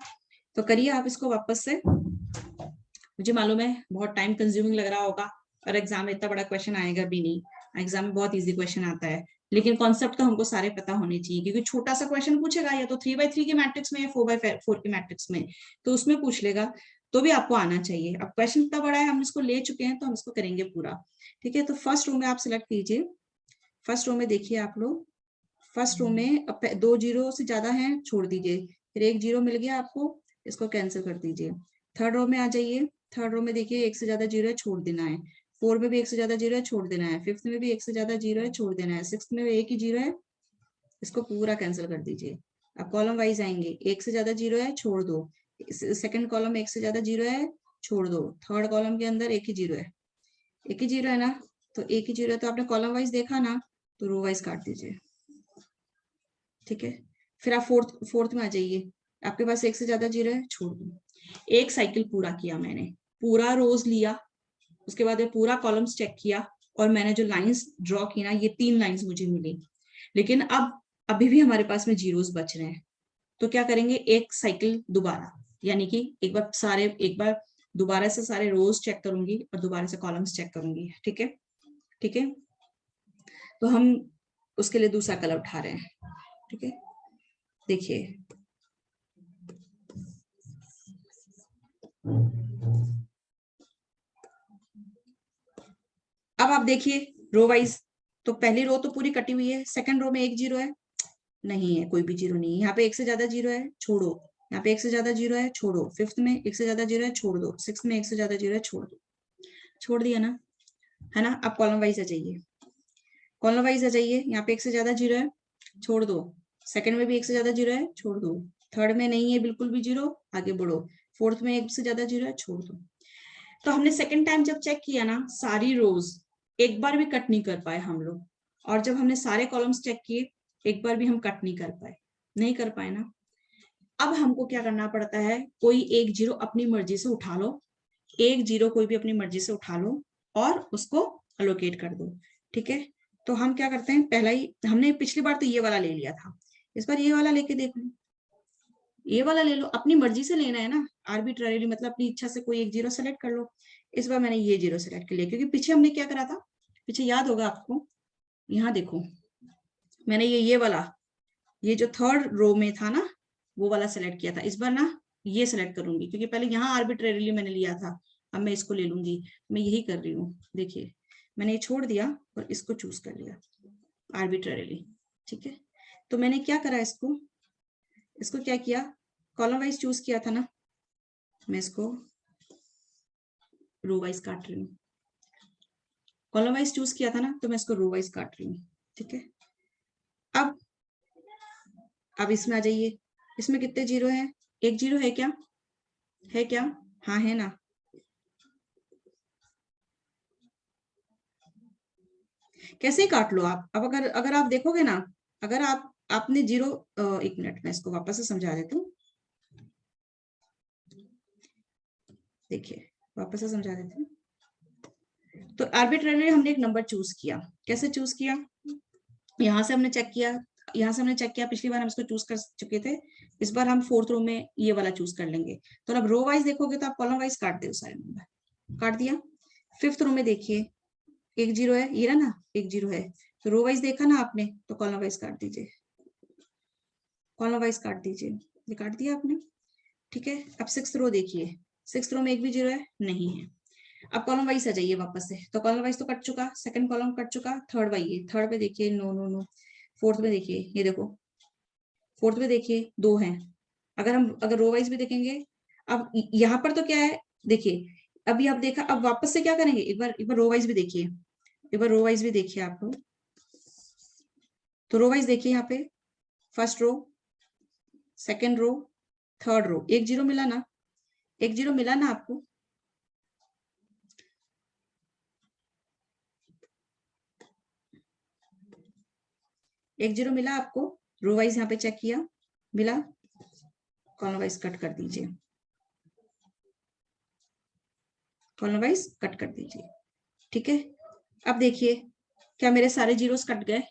Speaker 1: तो करिए आप इसको वापस से। मुझे मालूम है बहुत टाइम कंज्यूमिंग लग रहा होगा और एग्जाम में इतना बड़ा क्वेश्चन आएगा भी नहीं। एग्जाम में बहुत इजी क्वेश्चन आता है, लेकिन कॉन्सेप्ट तो हमको सारे पता होने चाहिए, क्योंकि छोटा सा क्वेश्चन पूछेगा या तो 3x3 के मैट्रिक्स में या 4x4 के मैट्रिक्स में, तो उसमें पूछ लेगा, तो भी आपको आना चाहिए। अब क्वेश्चन इतना बड़ा है, हम इसको ले चुके हैं तो हम इसको करेंगे पूरा। ठीक है, तो फर्स्ट रो में आप सिलेक्ट कीजिए। फर्स्ट रो में देखिए आप लोग, फर्स्ट रो में 2 जीरो से ज्यादा है छोड़ दीजिए, फिर 1 जीरो मिल गया आपको, इसको कैंसिल कर दीजिए। थर्ड रो में आ जाइए। थर्ड रो में देखिए 1 से ज्यादा जीरो है, छोड़ देना है। 4 में भी 1 से ज्यादा जीरो है, छोड़ देना है। 5th में भी 1 से ज्यादा जीरो है, छोड़ देना है। 6th में भी 1 ही जीरो है, इसको पूरा कैंसिल कर दीजिए। अब कॉलम वाइज आएंगे, 1 से ज्यादा जीरो है, छोड़ दो। सेकंड कॉलम 1 से ज्यादा जीरो है, छोड़ दो। थर्ड कॉलम के अंदर 1 ही जीरो है, 1 ही जीरो है ना, तो 1 ही जीरो है, तो आपने कॉलम वाइज देखा ना, तो रो वाइज काट दीजिए। ठीक है, फिर आप फोर्थ में आ जाइए। आपके पास 1 से ज्यादा जीरो है, छोड़ दो। एक साइकिल पूरा किया मैंने, पूरा रोज लिया, उसके बाद पूरा कॉलम्स चेक किया, और मैंने जो लाइंस ड्रॉ की ना, ये 3 लाइंस मुझे मिली। लेकिन अब अभी भी हमारे पास में जीरोस बच रहे हैं, तो क्या करेंगे? एक साइकिल दोबारा, यानी कि एक बार दोबारा से सारे रोज चेक करूंगी और दोबारा से कॉलम्स चेक करूंगी। ठीक है, ठीक है, तो हम उसके लिए दूसरा कलर उठा रहे हैं। ठीक है, देखिए अब आप देखिए रो वाइज, तो पहली रो तो पूरी कटी हुई है, सेकंड रो में 1 जीरो है, नहीं है, कोई भी जीरो नहीं है। यहाँ पे 1 से ज्यादा जीरो है, छोड़ो। यहाँ पे 1 से ज्यादा जीरो है, छोड़ो। 5th में 1 से ज्यादा जीरो है, छोड़ दो। 6th में 1 से ज्यादा जीरो है, छोड़ दो। छोड़ दिया ना, है ना। अब कॉलम वाइज आ जाइए, कॉलम वाइज आ जाइए। यहाँ पे 1 से ज्यादा जीरो है, छोड़ दो। सेकंड में भी 1 से ज्यादा जीरो है, छोड़ दो। थर्ड में नहीं है बिल्कुल भी जीरो, आगे बढ़ो। फोर्थ में 1 से ज्यादा जीरो है, छोड़ दो। तो हमने सेकंड टाइम जब चेक किया ना, सारी रोज एक बार भी कट नहीं कर पाए हम लोग, और जब हमने सारे कॉलम्स चेक किए, एक बार भी हम कट नहीं कर पाए, नहीं कर पाए ना। अब हमको क्या करना पड़ता है? कोई एक जीरो अपनी मर्जी से उठा लो, एक जीरो कोई भी अपनी मर्जी से उठा लो और उसको अलोकेट कर दो। ठीक है, तो हम क्या करते हैं, पहला ही हमने पिछली बार तो ये वाला ले लिया था, इस बार ये वाला लेके देख लो, ये वाला ले लो, अपनी मर्जी से लेना है ना, आर्बिट्ररीली, मतलब अपनी इच्छा से कोई एक जीरो सेलेक्ट कर लो। इस बार मैंने ये जीरो सेलेक्ट कर लिया, क्योंकि पीछे हमने क्या करा था, पीछे याद होगा आपको, यहाँ देखो मैंने ये वाला, ये जो थर्ड रो में था ना, वो वाला सेलेक्ट किया था। इस बार ना ये सेलेक्ट करूंगी, क्योंकि पहले यहाँ आर्बिट्रेरीली मैंने लिया था, अब मैं इसको ले लूंगी। मैं यही कर रही हूँ, देखिए मैंने ये छोड़ दिया और इसको चूज कर लिया आर्बिट्रेरीली, ठीक है। तो मैंने क्या करा, इसको इसको क्या किया, कॉलम वाइज चूज किया था ना, मैं इसको रो वाइज काट रही हूँ। कॉलम वाइज चूज किया था ना, तो मैं इसको रो वाइज काट रही हूँ, ठीक है। अब इसमें आ जाइए, इसमें कितने जीरो है, एक जीरो है क्या, है क्या, हाँ है ना। कैसे ही काट लो आप। अब अगर अगर आप देखोगे ना, अगर आपने जीरो, एक मिनट मैं इसको वापस से समझा देती हूँ, देखिए वापस से समझा देती हूँ। तो आर्बिट्रेरली हमने एक नंबर चूज किया, कैसे चूज किया, यहाँ से हमने चेक किया, यहाँ से हमने चेक किया, पिछली बार हम इसको चूज कर चुके थे, इस बार हम फोर्थ रो में ये वाला चूज कर लेंगे। तो अब रो वाइज देखोगे तो आप कॉलम वाइज काट दो, सारे नंबर काट दिया। फिफ्थ रो में देखिए एक जीरो है, ये ना एक जीरो है, तो रो वाइज देखा ना आपने, तो कॉलम वाइज काट दीजिए, कॉलम वाइज काट दीजिए, ये काट दिया आपने, ठीक है। अब सिक्स रो देखिए, सिक्स रो में एक भी जीरो है, नहीं है। अब कॉलम वाइज आ जाइए वापस से, तो कॉलम वाइज तो कट चुका, सेकंड कॉलम कट चुका, थर्ड वाइज, थर्ड पे देखिए नो नो नो, फोर्थ में देखिए, ये देखो फोर्थ में देखिए दो हैं। अगर रो वाइज भी देखेंगे, अब यहाँ पर तो क्या है, देखिए अभी आप देखा, अब वापस से क्या करेंगे, एक बार रो वाइज भी देखिए, एक बार रो वाइज भी देखिए आप लोग। तो रो वाइज देखिए, यहाँ पे first row, second row, third row, एक जीरो मिला ना, एक जीरो मिला ना आपको, एक जीरो मिला आपको, रो वाइज यहाँ पे चेक किया, मिला, कॉलम वाइज कट कर दीजिए, कॉलम वाइज कट कर दीजिए, ठीक है। अब देखिए क्या मेरे सारे जीरोस कट गए,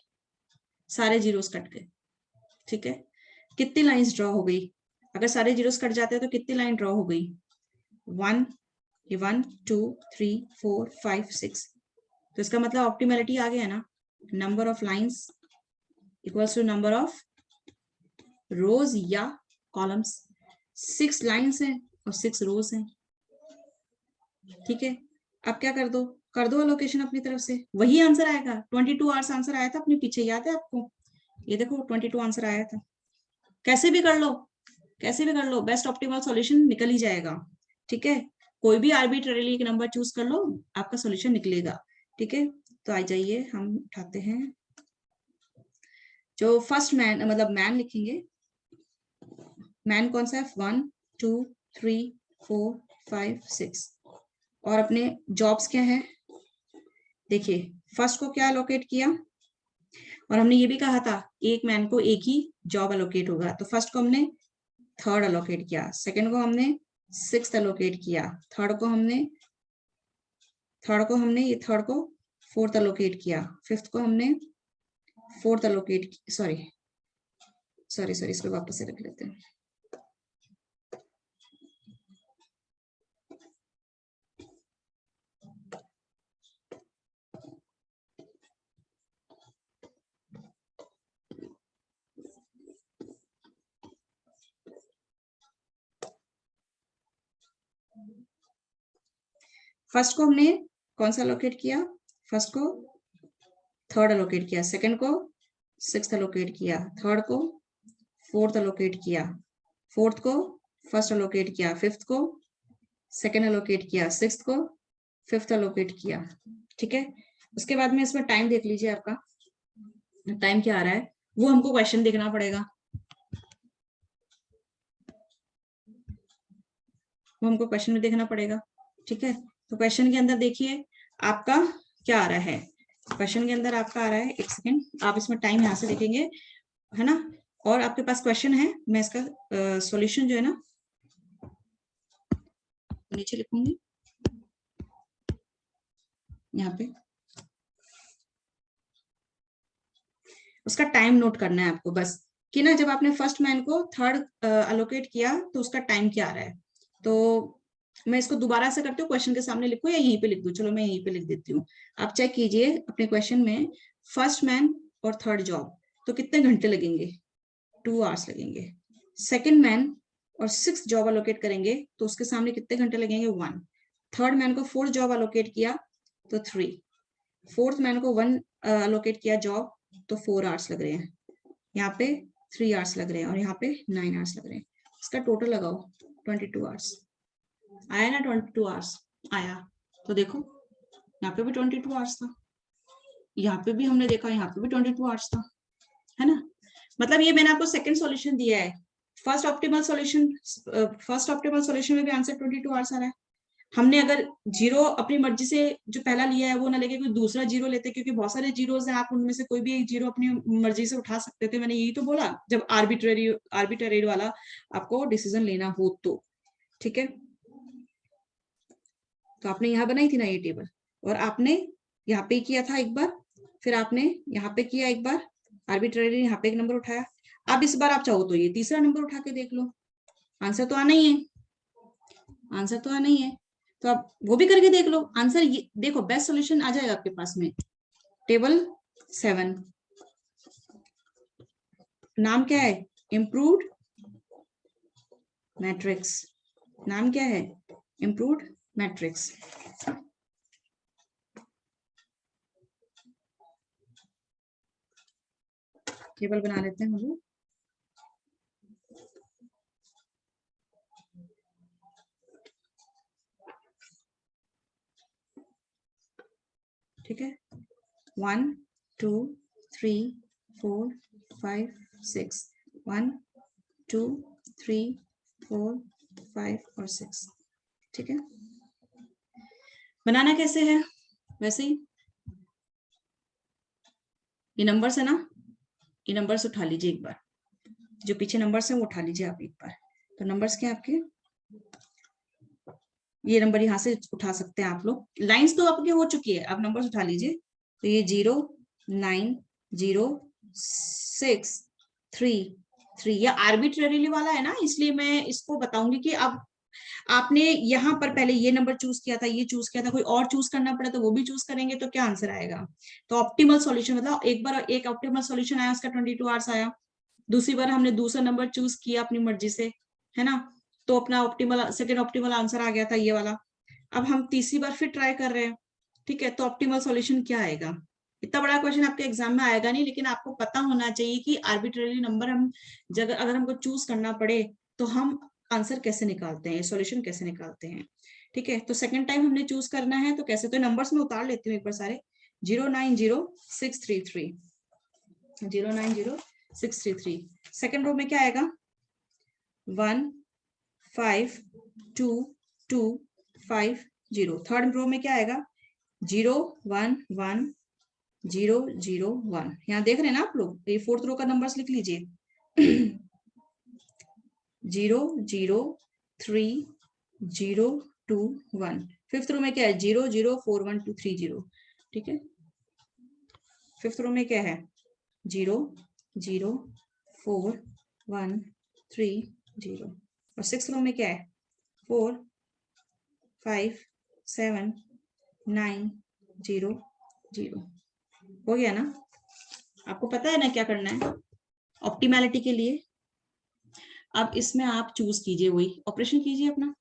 Speaker 1: सारे जीरोस कट गए, ठीक है। कितनी लाइंस ड्रॉ हो गई, अगर सारे जीरोस कट जाते हैं तो कितनी लाइन ड्रॉ हो गई, वन, ये 1 2 3 4 5 6, तो इसका मतलब ऑप्टिमैलिटी आ गया ना, number of lines equals to number of rows या कॉलम्स। 6 लाइंस हैं और 6 रोज हैं, ठीक है। अब क्या कर दो अलोकेशन अपनी तरफ से, वही आंसर आएगा, 22 आवर्स आंसर आया था अपने पीछे, याद है आपको, ये देखो 22 आंसर आया था। कैसे भी कर लो, कैसे भी कर लो, बेस्ट ऑप्टिमल सॉल्यूशन निकल ही जाएगा, ठीक है। कोई भी आर्बिट्ररीली एक नंबर चूज कर लो, आपका सॉल्यूशन निकलेगा, ठीक है। तो आ जाइए हम उठाते हैं, जो फर्स्ट मैन, मतलब मैन लिखेंगे, मैन कौन सा है, 1 2 3 4 5 6, और अपने जॉब्स क्या है, देखिए फर्स्ट को क्या अलोकेट किया, और हमने ये भी कहा था एक मैन को एक ही जॉब अलोकेट होगा, तो फर्स्ट को हमने थर्ड अलोकेट किया, सेकंड को हमने सिक्स्थ अलोकेट किया, ये थर्ड को फोर्थ अलोकेट किया, फिफ्थ को हमने fourth allocate, sorry sorry sorry, इसको वापस से रख लेते हैं। फर्स्ट को हमने कौन सा अलोकेट किया, फर्स्ट को थर्ड अलोकेट किया, सेकंड को सिक्स्थ अलोकेट किया, थर्ड को फोर्थ अलोकेट किया, फोर्थ को फर्स्ट अलोकेट किया, फिफ्थ को सेकंड अलोकेट किया, सिक्स्थ को फिफ्थ अलोकेट किया, ठीक है। उसके बाद में इसमें टाइम देख लीजिए, आपका टाइम क्या आ रहा है, वो हमको क्वेश्चन देखना पड़ेगा, वो हमको क्वेश्चन में देखना पड़ेगा, ठीक है। तो क्वेश्चन के अंदर देखिए आपका क्या आ रहा है, क्वेश्चन के अंदर आपका आ रहा है, एक सेकेंड आप इसमें टाइम यहाँ से देखेंगे, है ना। और आपके पास क्वेश्चन है, मैं इसका सॉल्यूशन जो है ना नीचे लिखूंगी, यहाँ पे उसका टाइम नोट करना है आपको बस, कि ना जब आपने फर्स्ट मैन को थर्ड अलोकेट किया तो उसका टाइम क्या आ रहा है। तो मैं इसको दोबारा से करती हूँ, क्वेश्चन के सामने लिखूं या यहीं पे लिख दूं, चलो मैं यहीं पे लिख देती हूँ। आप चेक कीजिए अपने क्वेश्चन में, फर्स्ट मैन और थर्ड जॉब तो कितने घंटे लगेंगे, 2 आवर्स लगेंगे। सेकेंड मैन और 6 जॉब अलोकेट करेंगे तो उसके सामने कितने घंटे लगेंगे, 1। थर्ड मैन को 4 जॉब अलोकेट किया तो 3। फोर्थ मैन को 1 अलोकेट किया जॉब तो 4 आवर्स लग रहे हैं, यहाँ पे 3 आवर्स लग रहे हैं और यहाँ पे 9 आवर्स लग रहे हैं। इसका टोटल लगाओ 22 आवर्स आया ना, 22 आवर्स आया। तो देखो यहाँ पे भी 22 आवर्स था, यहाँ पे भी हमने देखा यहाँ पे भी 22 आवर्स था, है ना। मतलब ये मैंने आपको सेकंड सॉल्यूशन दिया है। फर्स्ट ऑप्टिमल सॉल्यूशन में भी आंसर 22 आवर्स आ रहा है। हमने अगर जीरो अपनी मर्जी से जो पहला लिया है वो ना लेके कोई दूसरा जीरो लेते, क्योंकि बहुत सारे जीरोस हैं, आप उनमें से कोई भी एक जीरो अपनी मर्जी से उठा सकते थे। मैंने यही तो बोला, जब आर्बिट्ररी वाला आपको डिसीजन लेना हो तो, ठीक है। तो आपने यहाँ बनाई थी ना ये टेबल, और आपने यहाँ पे किया था एक बार, फिर आपने यहाँ पे किया एक बार, आर्बिट्ररी यहाँ पे एक नंबर उठाया। अब इस बार आप चाहो तो ये तीसरा नंबर उठा के देख लो, आंसर तो आना ही है, आंसर तो आना ही है। तो आप वो भी करके देख लो, आंसर ये देखो, बेस्ट सॉल्यूशन आ जाएगा आपके पास में। टेबल 7, नाम क्या है, इम्प्रूव्ड मैट्रिक्स। नाम क्या है, इम्प्रूव्ड मैट्रिक्स। टेबल बना लेते हैं हम लोग। ठीक है, 1 2 3 4 5 6, 1 2 3 4 5 और 6। ठीक है, बनाना कैसे है, वैसे ही ये नंबर्स है ना, ये नंबर्स उठा लीजिए एक बार, जो पीछे नंबर्स हैं वो उठा लीजिए आप एक बार। तो नंबर्स क्या आपके, ये नंबर यहाँ से उठा सकते हैं आप लोग, लाइंस तो आपके हो चुकी है, अब नंबर्स उठा लीजिए। तो ये 0 9 0 6 3 3, ये आर्बिट्ररीली वाला है ना, इसलिए मैं इसको बताऊंगी कि अब आपने यहाँ पर पहले ये नंबर चूज किया था, ये चूज किया था, कोई और चूज करना पड़ा तो वो भी चूज करेंगे तो क्या आंसर आएगा। तो ऑप्टिमल सॉल्यूशन मतलब एक बार एक ऑप्टिमल सॉल्यूशन आया, उसका 22 आवर्स आया। दूसरी बार हमने दूसरा नंबर चूज किया अपनी मर्जी से, है ना, तो अपना ऑप्टिमल सेकंड ऑप्टिमल आंसर आ गया था ये वाला। अब हम तीसरी बार फिर ट्राई कर रहे हैं, ठीक है, तो ऑप्टिमल सॉल्यूशन क्या आएगा। इतना बड़ा क्वेश्चन आपके एग्जाम में आएगा नहीं, लेकिन आपको पता होना चाहिए कि आर्बिट्ररी नंबर हम जगह अगर हमको चूज करना पड़े तो हम आंसर कैसे निकालते हैं, सॉल्यूशन कैसे निकालते हैं। ठीक है, तो सेकंड टाइम हमने चूज करना है तो कैसे, तो नंबर्स में उतार लेती हूँ एक बार सारे। 090633, 090633। सेकंड रो में क्या आएगा, 1 5 2 2 5 0। थर्ड रो में क्या आएगा, 0 1 1 0 0 1। यहाँ देख रहे हैं ना आप लोग, ये फोर्थ रो का नंबर्स लिख लीजिए। 0 0 3 0 2 1। फिफ्थ रो में क्या है, 0 0 4 1 2 3 0। ठीक है, फिफ्थ रो में क्या है, 0 0 4 1 3 0। और सिक्स रो में क्या है, 4 5 7 9 0 0। हो गया ना, आपको पता है ना क्या करना है ऑप्टिमैलिटी के लिए। अब इसमें आप चूज कीजिए, वही ऑपरेशन कीजिए अपना।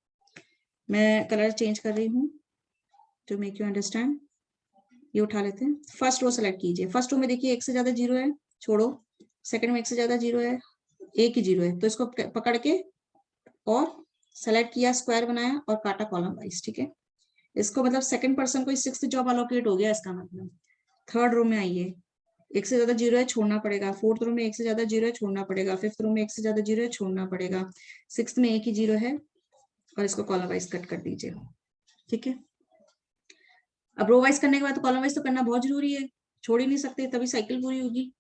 Speaker 1: मैं कलर चेंज कर रही हूँ टू मेक यू अंडरस्टैंड। ये उठा लेते हैं, फर्स्ट रो सेलेक्ट कीजिए। फर्स्ट रो में देखिए एक से ज्यादा जीरो है, छोड़ो। सेकंड में एक से ज्यादा जीरो है, एक ही जीरो है, तो इसको पकड़ के और सेलेक्ट किया, स्क्वायर बनाया और काटा कॉलम वाइज। ठीक है, इसको मतलब सेकंड पर्सन को सिक्स्थ जॉब अलोकेट हो गया, इसका मतलब। थर्ड रो में आइए, एक से ज्यादा जीरो है, छोड़ना पड़ेगा। फोर्थ रो में एक से ज्यादा जीरो है, छोड़ना पड़ेगा। फिफ्थ रो में एक से ज्यादा जीरो है, छोड़ना पड़ेगा। सिक्स्थ में एक ही जीरो है और इसको कॉलम वाइज कट कर दीजिए। ठीक है, अब रो वाइज करने के बाद तो कॉलम वाइज तो करना बहुत जरूरी है, छोड़ ही नहीं सकते, तभी साइकिल पूरी होगी।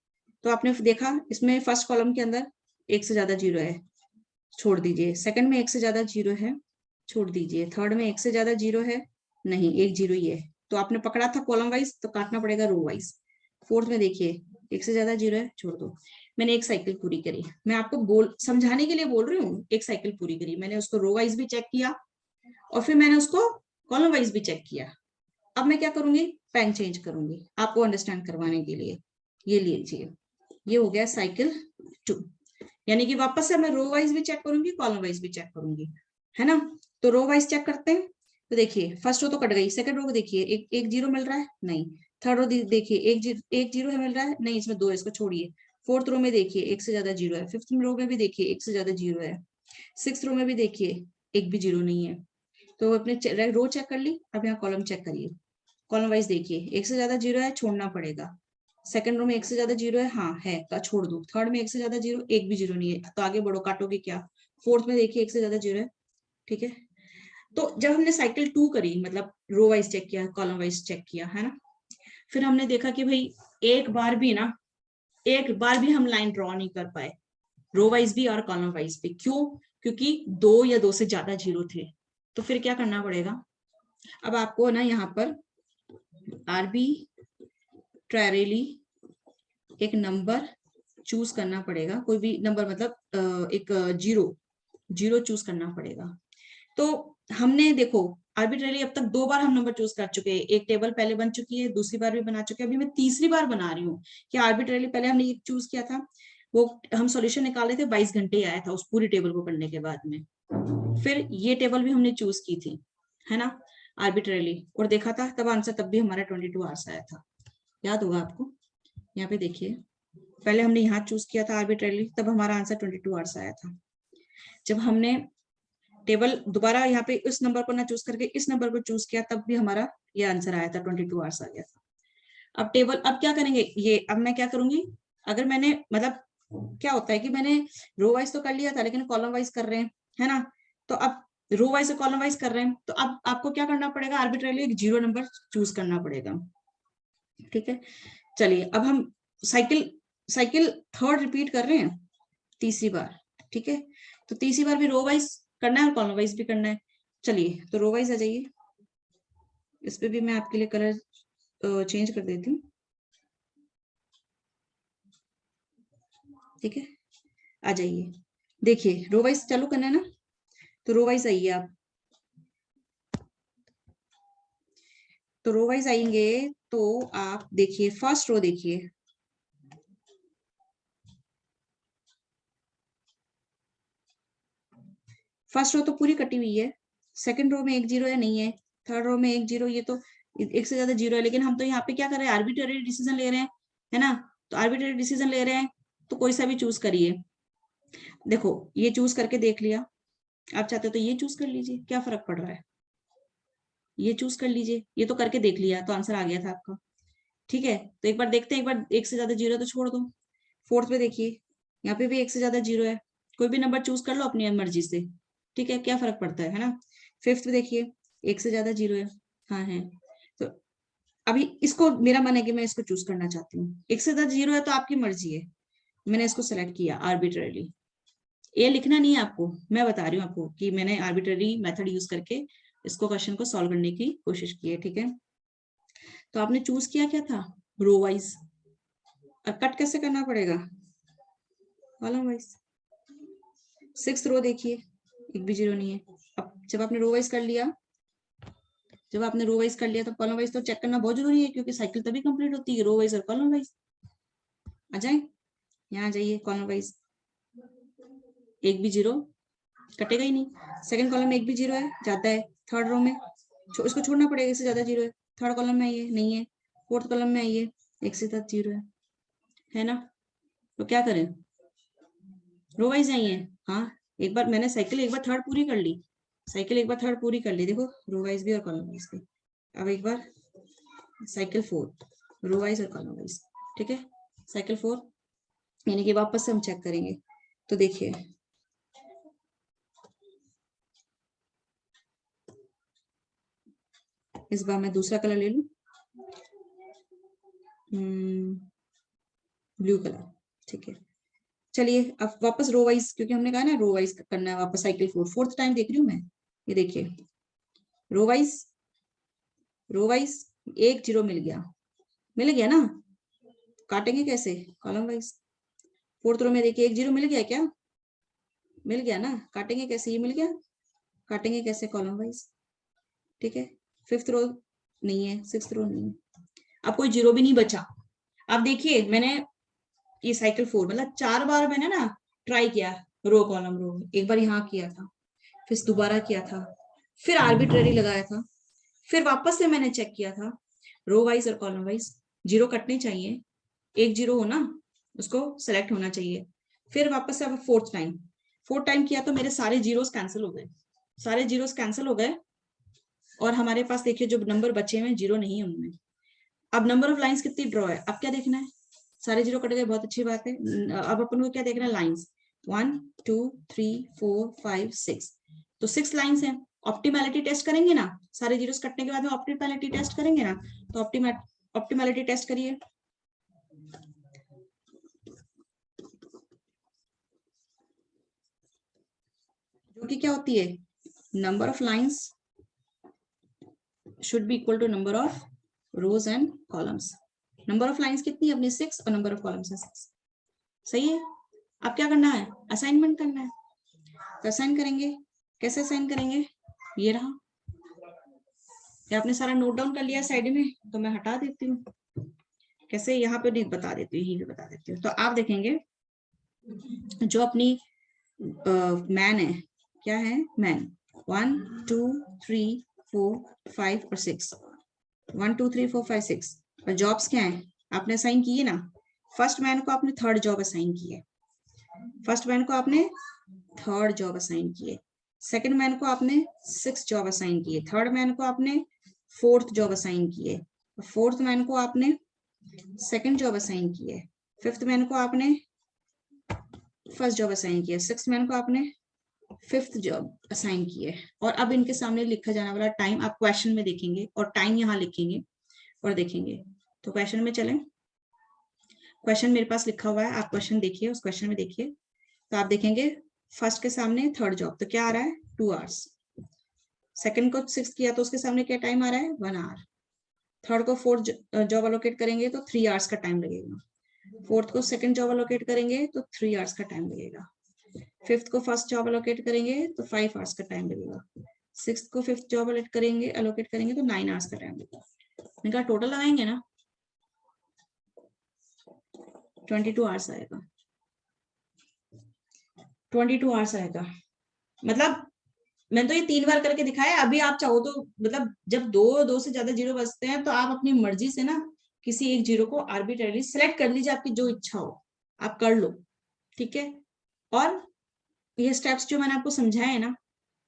Speaker 1: तो आपने देखा इसमें फर्स्ट कॉलम के अंदर एक से ज्यादा जीरो है, छोड़ दीजिए। सेकंड में एक से ज्यादा जीरो है, छोड़ दीजिए। थर्ड में एक से ज्यादा जीरो है, नहीं, एक जीरो ही है, तो आपने पकड़ा था कॉलम वाइज तो काटना पड़ेगा रो वाइज। फोर्थ में देखिए एक से ज्यादा जीरो है, छोड़ दो। मैंने एक साइकिल पूरी करी, मैं आपको समझाने के लिए बोल रही हूँ, एक साइकिल पूरी करी, मैंने उसको रो वाइज भी चेक किया और फिर मैंने उसको कॉलम वाइज भी चेक किया। अब मैं क्या करूंगी, पेन चेंज करूंगी आपको अंडरस्टैंड करवाने के लिए। ये लीजिए, ये हो गया साइकिल 2, यानी कि वापस से मैं रो वाइज भी चेक करूंगी, कॉलम वाइज भी चेक करूंगी, है ना। तो रो वाइज चेक करते हैं। तो देखिए फर्स्ट रो तो कट गई, सेकंड रो को देखिए एक जीरो मिल रहा है, नहीं। थर्ड रो देखिए एक जीरो है मिल रहा है, नहीं, इसमें दो है, इसको छोड़िए। फोर्थ रो में देखिए एक से ज्यादा जीरो है, फिफ्थ रो में भी देखिए एक से ज्यादा जीरो है, सिक्स रो में भी देखिए एक भी जीरो नहीं है। तो अपने रो चेक कर ली, अब यहाँ कॉलम चेक करिए। कॉलम वाइज देखिए एक से ज्यादा जीरो है, छोड़ना पड़ेगा। सेकंड रो में एक से ज्यादा जीरो है, हाँ है, का छोड़ दो। थर्ड में एक से ज्यादा जीरो, एक भी जीरो नहीं है, तो आगे बढ़ो, काटोगे क्या। फोर्थ में देखिए एक से ज्यादा जीरो है, ठीक है। तो जब हमने साइकिल 2 करी, मतलब रो वाइज चेक किया, कॉलम वाइज चेक किया, है ना, फिर हमने देखा कि भाई एक बार भी हम लाइन ड्रॉ नहीं कर पाए, रो वाइज भी और कॉलम वाइज भी। क्यों? क्योंकि 2 या 2 से ज्यादा जीरो थे। तो फिर क्या करना पड़ेगा, अब आपको ना यहाँ पर आर्बिट्रैरीली एक नंबर चूज करना पड़ेगा, कोई भी नंबर, मतलब एक जीरो चूज करना पड़ेगा। तो हमने देखो आर्बिट्ररी अब तक 2 बार हम नंबर चूज कर चुके हैं, एक टेबल पहले बन चुकी है, दूसरी बार भी बना चुके हैं, अभी मैं तीसरी बार बना रही हूँ कि आर्बिट्ररी पहले हमने एक चूज किया था, वो हम सॉल्यूशन निकाले थे, 22 घंटे आया था उस पूरी टेबल को करने के बाद में। फिर ये टेबल भी हमने चूज की थी, है ना, आर्बिट्ररीली, और देखा था तब आंसर, तब भी हमारा 22 आवर्स आया था, याद होगा आपको। यहाँ पे देखिए पहले हमने यहाँ चूज किया था आर्बिट्ररीली, तब हमारा आंसर 22 आवर्स आया था। जब हमने टेबल दोबारा यहाँ पे इस नंबर को ना चूज करके इस नंबर को चूज किया, तब भी हमारा ये आंसर आया था, 22 आवर्स आ गया था। अब टेबल, अब क्या करेंगे, ये अब मैं क्या करूंगी, अगर मैंने, मतलब क्या होता है कि मैंने रो वाइज तो कर लिया था, लेकिन कॉलम वाइज कर रहे हैं, है ना। तो अब रो वाइज से कॉलम वाइज कर रहे हैं, तो अब आपको क्या करना पड़ेगा, आर्बिट्रेरली एक जीरो नंबर चूज करना पड़ेगा, ठीक है। चलिए अब हम साइकिल साइकिल थर्ड रिपीट कर रहे हैं, तीसरी बार, ठीक है। तो तीसरी बार भी रो वाइज करना है और कॉलम वाइज भी करना है। चलिए तो रो वाइज आ जाइए, इस पे भी मैं आपके लिए कलर चेंज कर देती हूँ, ठीक है। आ जाइए, देखिए रो वाइज चालू करना है ना, तो रो वाइज आइए आप। तो रो वाइज आएंगे तो आप देखिए फर्स्ट रो देखिए, फर्स्ट रो तो पूरी कटी हुई है, सेकंड रो में एक जीरो है, नहीं है, थर्ड रो में एक जीरो, ये तो एक से ज्यादा जीरो है, लेकिन हम तो यहाँ पे क्या कर रहे हैं, आर्बिट्ररी डिसीजन ले रहे हैं, है ना। तो आर्बिट्ररी डिसीजन ले रहे हैं, तो कोई सा भी चूज करिए। देखो ये चूज करके देख लिया, आप चाहते हो तो ये चूज कर लीजिए, क्या फर्क पड़ रहा है, ये चूज कर लीजिए, ये तो करके देख लिया तो आंसर आ गया था आपका, ठीक है। तो एक बार देखते हैं, एक बार एक से ज्यादा जीरो तो छोड़ दो। फोर्थ पे देखिए, यहाँ पे भी एक से ज्यादा जीरो है, कोई भी नंबर चूज कर लो अपनी मर्जी से, ठीक है, क्या फर्क पड़ता है ना। फिफ्थ पे देखिए एक से ज्यादा जीरो है, हाँ है। तो अभी इसको, मेरा मन है कि मैं इसको चूज करना चाहती हूँ, एक से ज्यादा जीरो है तो आपकी मर्जी है, मैंने इसको सेलेक्ट किया आर्बिट्ररीली। ये लिखना नहीं है आपको, मैं बता रही हूँ आपको कि मैंने आर्बिट्ररी मेथड यूज करके इसको क्वेश्चन को सॉल्व करने की कोशिश की है, ठीक है। तो आपने चूज किया क्या था, रो वाइज, और कट कैसे करना पड़ेगा, कॉलम वाइज। सिक्स रो देखिए एक भी जीरो नहीं है। अब जब आपने रो वाइज कर लिया, तो कॉलम वाइज तो चेक करना बहुत जरूरी है, क्योंकि साइकिल तभी कंप्लीट होती है रो वाइज और कॉलम वाइज। आ जाए, यहाँ आ जाइए, कॉलम वाइज एक भी जीरो, कटेगा ही नहीं। सेकंड कॉलम में एक भी जीरो है, जाता है। थर्ड रो में इसको छोड़ना पड़ेगा, इससे ज्यादा जीरो है। थर्ड कॉलम में आइए, नहीं है। फोर्थ कॉलम में आइए, एक से ज्यादा जीरो है ना। तो क्या करें, रो वाइज आइए। हाँ, एक बार मैंने साइकिल एक बार थर्ड पूरी कर ली, देखो रो वाइज भी और कॉलम वाइज भी। अब एक बार साइकिल 4 रो वाइज और कॉलम वाइज, ठीक है। साइकिल 4 यानी कि वापस से हम चेक करेंगे। तो देखिए इस बार मैं दूसरा कलर ले लूं, ब्लू कलर, ठीक है। चलिए अब वापस रो वाइज, क्योंकि हमने कहा ना रो वाइज करना है, वापस साइकिल 4 फोर्थ टाइम देख रही हूँ मैं। ये देखिए रो वाइज एक जीरो मिल गया ना, काटेंगे कैसे, कॉलम वाइज। फोर्थ रो में देखिए 1 0 मिल गया क्या, मिल गया ना, काटेंगे कैसे, ये मिल गया, काटेंगे कैसे, कॉलम वाइज। ठीक है, फिफ्थ रो नहीं है, सिक्स्थ रो नहीं है, अब कोई 0 भी नहीं बचा। अब देखिए मैंने ये साइकिल 4 मतलब 4 बार मैंने ना ट्राई किया, रो कॉलम रो, एक बार यहाँ किया था, फिर दोबारा किया था, फिर आर्बिट्ररी लगाया था, फिर वापस से मैंने चेक किया था, रो वाइज और कॉलम वाइज 0 कटने चाहिए, 1 0 हो ना, उसको सेलेक्ट होना चाहिए। फिर वापस से अब फोर्थ टाइम किया तो मेरे सारे जीरोस कैंसिल हो गए, सारे जीरोस कैंसिल हो गए, और हमारे पास देखिए जो नंबर बचे हुए 0 नहीं है उनमें। अब नंबर ऑफ लाइंस कितनी ड्रॉ है, अब क्या देखना है, सारे 0 कट गए, बहुत अच्छी बात है। अब अपन को क्या देखना है, लाइंस 1 2 3 4 5 6, तो 6 लाइंस हैं। ऑप्टिमैलिटी टेस्ट करेंगे ना, सारे जीरोस कटने के बाद में ऑप्टिमैलिटी टेस्ट करेंगे ना, तो ऑप्टिमैलिटी टेस्ट करिए। जो कि क्या होती है, number of lines should be equal to number of rows and columns. Number of lines कितनी है अपनी 6 और नंबर ऑफ कॉलम्स है 6। सही है। अब क्या करना है, असाइनमेंट करना है, तो असाइन करेंगे, कैसे असाइन करेंगे, ये रहा, ये आपने सारा नोट डाउन कर लिया साइड में, तो मैं हटा देती हूँ, कैसे यहाँ पे नहीं बता देती हूँ, यही पे बता देती हूँ। तो आप देखेंगे जो अपनी मैन है, क्या है मैन, 1 2 3 4 5 और 6, 1 2 3 4 5 6, और जॉब्स क्या है, आपने असाइन किए ना, फर्स्ट मैन को आपने थर्ड जॉब असाइन की है, फर्स्ट मैन को आपने थर्ड जॉब असाइन की है, सेकंड मैन को आपने 6 जॉब असाइन की है, थर्ड मैन को आपने 4th जॉब असाइन की है, फोर्थ मैन को आपने सेकंड जॉब असाइन की है, फिफ्थ मैन को आपने फर्स्ट जॉब असाइन किया, सिक्स्थ मैन को आपने 5th जॉब असाइन की है। और अब इनके सामने लिखा जाने वाला टाइम आप क्वेश्चन में देखेंगे, और टाइम यहाँ लिखेंगे और देखेंगे। तो क्वेश्चन में चलें, क्वेश्चन मेरे पास लिखा हुआ है, आप क्वेश्चन देखिए, उस क्वेश्चन में देखिए, तो आप देखेंगे फर्स्ट के सामने थर्ड जॉब, तो क्या आ रहा है 2 आवर्स, सेकंड को 6 किया तो उसके सामने क्या टाइम आ रहा है 1 आवर, थर्ड को 4th जॉब अलोकेट करेंगे तो 3 आवर्स का टाइम लगेगा, फोर्थ को सेकंड जॉब अलोकेट करेंगे तो 3 आवर्स का टाइम लगेगा, फिफ्थ को फर्स्ट जॉब अलोकेट करेंगे तो 5 आवर्स का टाइम लगेगा, सिक्स्थ को फिफ्थ जॉब अलोकेट करेंगे तो 9 आवर्स का टाइम लगेगा। मैंने कहा टोटल लगाएंगे ना 22 आवर्स आएगा, 22 आवर्स आएगा। मतलब मैंने तो ये 3 बार करके दिखाया, अभी आप चाहो तो मतलब जब दो से ज्यादा जीरो बचते हैं तो आप अपनी मर्जी से ना किसी एक जीरो को आर्बिट्रेरली सिलेक्ट कर लीजिए, आपकी जो इच्छा हो आप कर लो, ठीक है। और ये स्टेप्स जो मैंने आपको समझाए है ना,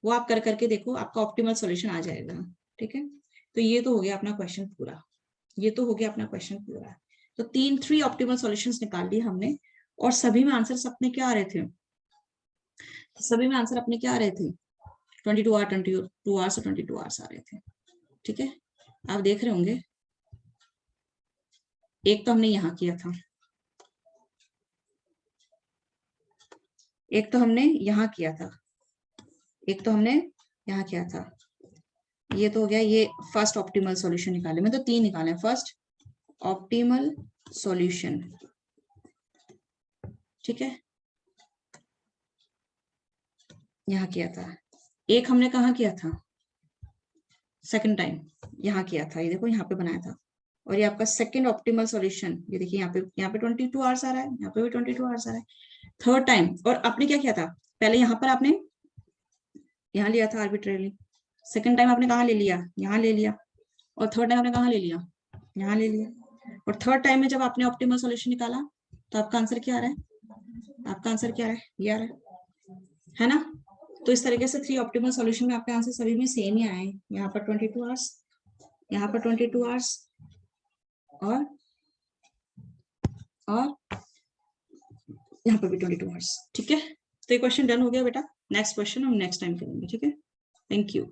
Speaker 1: वो आप कर करके देखो, आपका ऑप्टिमल सॉल्यूशन आ जाएगा, ठीक है। तो ये तो हो गया अपना क्वेश्चन पूरा, ये तो हो गया अपना क्वेश्चन पूरा। तो 3 ऑप्टिमल सॉल्यूशंस निकाल लिए हमने, और सभी में आंसर अपने क्या आ रहे थे, सभी में आंसर अपने क्या आ रहे थे 22 आवर, 22 आवर्स और 22 आवर्स आ रहे थे, ठीक है। आप देख रहे होंगे, एक तो हमने यहाँ किया था, एक तो हमने यहाँ किया था, एक तो हमने यहाँ किया था, ये तो हो गया, ये फर्स्ट ऑप्टिमल सॉल्यूशन निकाले, मैं तो 3 निकाले, फर्स्ट ऑप्टिमल सॉल्यूशन, ठीक है, यहाँ किया था। एक हमने कहाँ किया था, सेकंड टाइम यहाँ किया था, ये देखो यहाँ पे बनाया था। और ये आपका सेकंड ऑप्टिमल सॉल्यूशन, ये देखिए यहाँ पे 22 आवर्स आ रहा है, यहाँ पे भी 22 आवर्स आ रहा है। थर्ड टाइम, और आपने क्या किया था, पहले यहाँ पर आपने यहाँ लिया था आर्बिट्रेरली, सेकंड टाइम आपने कहाँ ले लिया, यहाँ ले लिया, और थर्ड टाइम आपने कहाँ ले लिया, यहाँ ले लिया। और थर्ड टाइम में जब आपने ऑप्टिमल सॉल्यूशन निकाला तो आपका आंसर क्या आ रहा है, आपका आंसर क्या आ रहा है, ये आ रहा है ना। तो इस तरीके से 3 ऑप्टिमल सॉल्यूशन में आपके आंसर सभी में सेम ही आए, यहाँ पर 22 आवर्स, यहाँ पर 22 आवर्स, और यहाँ पर भी 22 आवर्स, ठीक है। तो ये क्वेश्चन डन हो गया बेटा, नेक्स्ट क्वेश्चन हम नेक्स्ट टाइम करेंगे, ठीक है। Thank you.